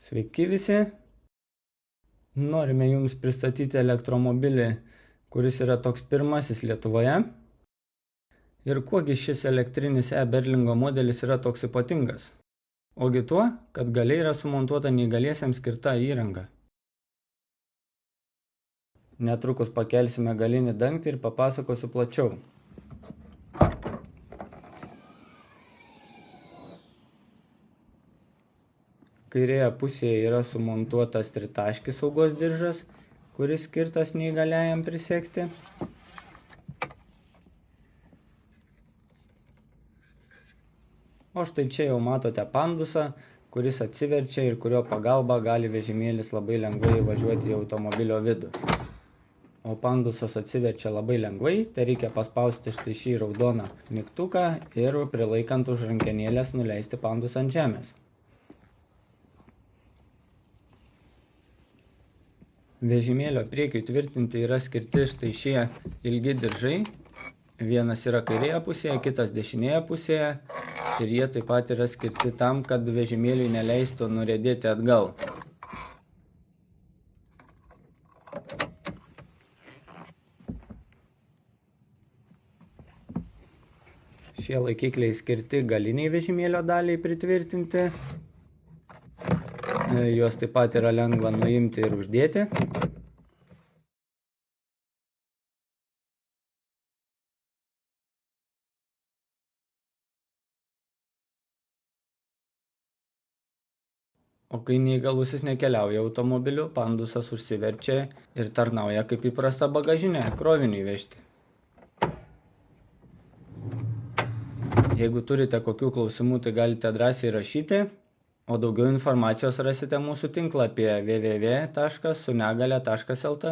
Sveiki visi. Norime jums pristatyti elektromobilį, kuris yra toks pirmasis Lietuvoje. Ir kuogi šis elektrinis e-Berlingo modelis yra toks ypatingas? Ogi tuo, kad gale yra sumontuota neįgaliesiems skirta įranga. Netrukus pakelsime galinį dangtį ir papasakosiu plačiau. Kairėje pusėje yra sumontuotas tritaškis saugos diržas, kuris skirtas neįgaliajam prisegti. O štai čia jau matote pandusą, kuris atsiverčia ir kurio pagalba gali vežimėlis labai lengvai įvažiuoti į automobilio vidų. O pandusas atsiverčia labai lengvai, tai reikia paspausti štai šį raudoną mygtuką ir prilaikant už rankenėlės nuleisti pandusą ant žemės. Vežimėlio priekiui tvirtinti yra skirti štai šie ilgi diržai. Vienas yra kairėje pusėje, kitas dešinėje pusėje. Ir jie taip pat yra skirti tam, kad vežimėliui neleistų nuriedėti atgal. Šie laikikliai skirti galiniai vežimėlio daliai pritvirtinti. Juos taip pat yra lengva nuimti ir uždėti. O kai neįgalusis nekeliauja automobiliu, pandusas užsiverčia ir tarnauja kaip įprasta bagažinė kroviniui vežti. Jeigu turite kokių klausimų, tai galite drąsiai rašyti. O daugiau informacijos rasite mūsų tinklapyje www.sunegalia.lt.